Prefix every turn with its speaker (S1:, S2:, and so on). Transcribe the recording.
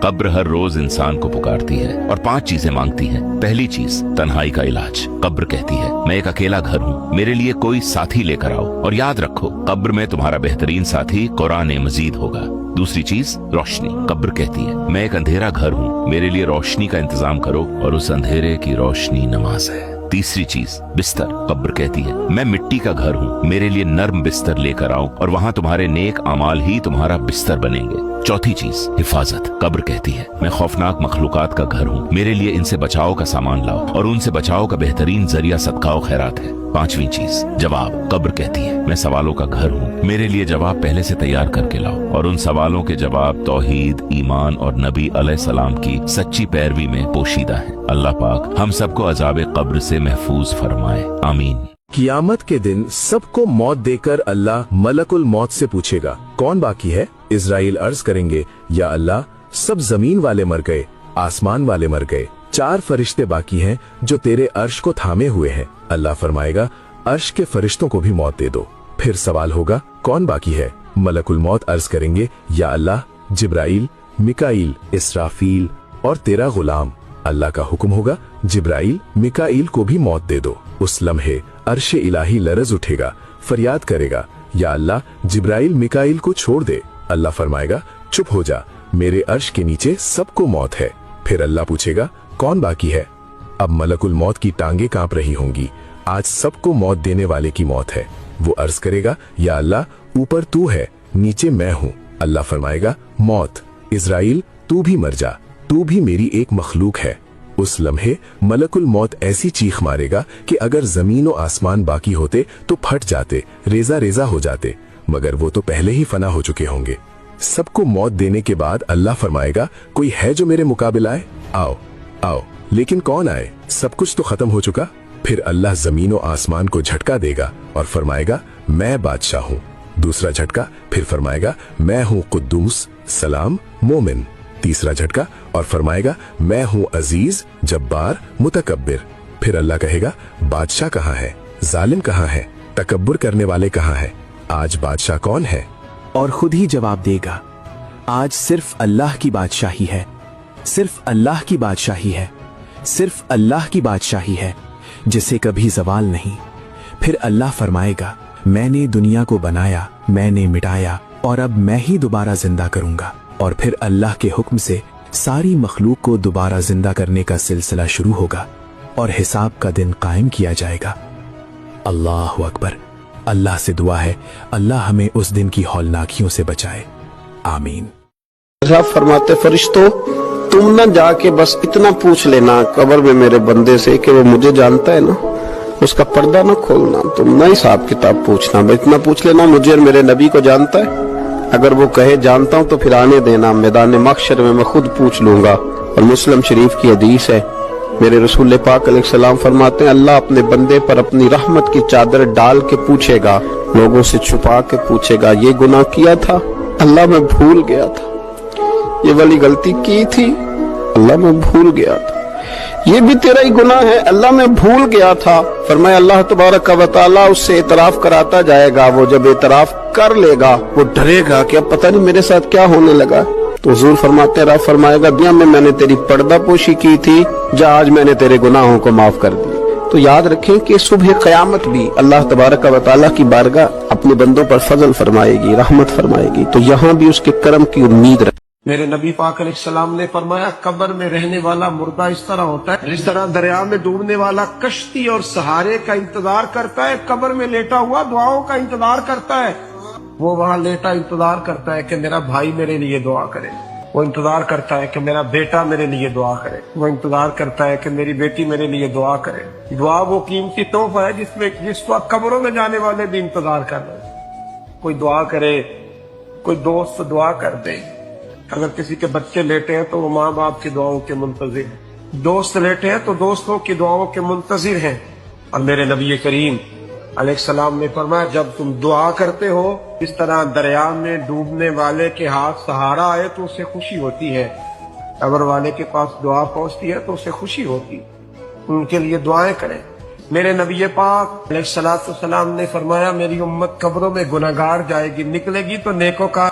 S1: कब्र हर रोज इंसान को पुकारती है और 5 चीजें मांगती है। पहली चीज तन्हाई का इलाज। कब्र कहती है मैं एक अकेला घर हूँ, मेरे लिए कोई साथी लेकर आओ। और याद रखो कब्र में तुम्हारा बेहतरीन साथी कुरान मजीद होगा। दूसरी चीज रोशनी। कब्र कहती है मैं एक अंधेरा घर हूँ, मेरे लिए रोशनी का इंतजाम करो और उस अंधेरे की रोशनी नमाज है। तीसरी चीज बिस्तर। कब्र कहती है मैं मिट्टी का घर हूँ, मेरे लिए नर्म बिस्तर लेकर आओ और वहाँ तुम्हारे नेक अमाल ही तुम्हारा बिस्तर बनेंगे। चौथी चीज हिफाजत। कब्र कहती है मैं खौफनाक मखलूकात का घर हूँ, मेरे लिए इनसे बचाव का सामान लाओ और उनसे बचाव का बेहतरीन जरिया सदका और खैरात है। पांचवी चीज जवाब। कब्र कहती है मैं सवालों का घर हूँ, मेरे लिए जवाब पहले से तैयार करके लाओ और उन सवालों के जवाब तौहीद, ईमान और नबी अलैहिस्सलाम की सच्ची पैरवी में पोशीदा है। अल्लाह पाक हम सबको अजाब कब्र से महफूज फरमाए, आमीन।
S2: कियामत के दिन सबको मौत देकर अल्लाह मलकुल मौत से पूछेगा कौन बाकी है। इज़राइल अर्ज करेंगे या अल्लाह सब जमीन वाले मर गए, आसमान वाले मर गए, 4 फरिश्ते बाकी हैं जो तेरे अर्श को थामे हुए हैं। अल्लाह फरमाएगा अर्श के फरिश्तों को भी मौत दे दो। फिर सवाल होगा कौन बाकी है। मलकुल मौत अर्ज करेंगे या अल्लाह जिब्राइल, मिकाईल, इसराफील और तेरा गुलाम। अल्लाह का हुक्म होगा जिब्राइल, मिकाईल को भी मौत दे दो। उस लम्हे अर्श इलाही लरज उठेगा, फरियाद करेगा या अल्लाह जिब्राइल, मिकाईल को छोड़ दे। अल्लाह फरमाएगा चुप हो जा, मेरे अर्श के नीचे सबको मौत है। फिर अल्लाह पूछेगा कौन बाकी है। अब मलकुल मौत की टांगे कांप रही होंगी, आज सबको मौत देने वाले की मौत है। वो अर्ज करेगा या अल्लाह ऊपर तू है, नीचे मैं हूँ। अल्लाह फरमाएगा मौत, इज़राइल तू भी मर जा, तू भी मेरी एक मखलूक है। उस लम्हे मलकुल मौत ऐसी चीख मारेगा कि अगर जमीन और आसमान बाकी होते तो फट जाते, रेजा रेजा हो जाते, मगर वो तो पहले ही फना हो चुके होंगे। सबको मौत देने के बाद अल्लाह फरमाएगा कोई है जो मेरे मुकाबिल आए। आओ आओ, लेकिन कौन आए, सब कुछ तो खत्म हो चुका। फिर अल्लाह जमीन और आसमान को झटका देगा और फरमाएगा मैं बादशाह हूँ। दूसरा झटका, फिर फरमाएगा मैं हूँ कुद्दूस, सलाम, मोमिन। तीसरा झटका और फरमाएगा मैं हूँ अजीज, जब्बार, मुतकब्बिर। फिर अल्लाह कहेगा बादशाह कहाँ है, जालिम कहाँ है, तकब्बुर करने वाले कहाँ है, आज बादशाह कौन है।
S3: और खुद ही जवाब देगा आज सिर्फ अल्लाह की बादशाही है, सिर्फ अल्लाह की बादशाही है, सिर्फ अल्लाह की बादशाही है जिसे कभी जवाल नहीं। फिर अल्लाह फरमाएगा मैंने दुनिया को बनाया, मैंने मिटाया और अब मैं ही दोबारा जिंदा करूंगा। और फिर अल्लाह के हुक्म से सारी मखलूक को दोबारा जिंदा करने का सिलसिला शुरू होगा और हिसाब का दिन कायम किया जाएगा। अल्लाह अकबर। अल्लाह से दुआ है अल्लाह हमें उस दिन की हौलनाकियों से बचाए, आमीन।
S4: फरमाते फरिश्तों तुम न जाके बस इतना पूछ लेना कब्र में मेरे बंदे से कि वो मुझे जानता है ना, उसका पर्दा न खोलना, तुम ना हिसाब किताब पूछना, बस इतना पूछ लेना मुझे और मेरे नबी को जानता है। अगर वो कहे जानता हूं तो फिर आने देना, मैदान महशर में मैं खुद पूछ लूंगा। और मुस्लिम शरीफ की हदीस है, मेरे रसूल पाक अलैहिस्सलाम फरमाते हैं अल्लाह अपने बंदे पर अपनी रहमत की चादर डाल के पूछेगा, लोगों से छुपा के पूछेगा ये गुनाह किया था, अल्लाह मैं भूल गया था, ये वाली गलती की थी, अल्लाह मैं भूल गया था, ये भी तेरा ही गुनाह है, अल्लाह मैं भूल गया था। फरमाया अल्लाह तबारक व तआला उससे इतराफ कराता जाएगा। वो जब इतराफ कर लेगा वो डरेगा कि अब पता नहीं मेरे साथ क्या होने लगा। तो हुजूर फरमाते रहा फरमाएगा दुनिया में मैंने तेरी पर्दा पोशी की थी, जा आज मैंने तेरे गुनाहों को माफ कर दिया। तो याद रखें कि सुबह क़यामत भी अल्लाह तबारक व तआला की बारगाह अपने बंदों पर फजल फरमाएगी, रहमत फरमाएगी। तो यहाँ भी उसके करम की उम्मीद रखें।
S5: मेरे नबी पाक अलैहिस्सलाम ने फरमाया कब्र में रहने वाला मुर्दा इस तरह होता है जिस तरह दरिया में डूबने वाला कश्ती और सहारे का इंतजार करता है, कब्र में लेटा हुआ दुआओं का इंतजार करता है। वो वहां लेटा इंतजार करता है कि मेरा भाई मेरे लिए दुआ करे, वो इंतजार करता है कि मेरा बेटा मेरे लिए दुआ करे, वो इंतजार करता है कि मेरी बेटी मेरे लिए दुआ करे। दुआ वो कीमती तोहफा है जिस वक्त कब्रों में जाने वाले भी इंतजार कर रहे हैं। कोई दुआ करे, कोई दोस्त दुआ कर दे। अगर किसी के बच्चे लेटे हैं तो वो माँ बाप की दुआओं के मुंतजिर हैं, दोस्त लेटे हैं तो दोस्तों की दुआओं के मुंतजिर हैं। और मेरे नबी करीम अलैहिस्सलाम ने फरमाया जब तुम दुआ करते हो इस तरह दरिया में डूबने वाले के हाथ सहारा आए तो उसे खुशी होती है, कब्र वाले के पास दुआ पहुंचती है तो उसे खुशी होती है, उनके लिए दुआएं करें। मेरे नबी पाक अलैहिस्सलाम ने फरमाया मेरी उम्मत कब्रों में गुनहगार जाएगी, निकलेगी तो नेकों का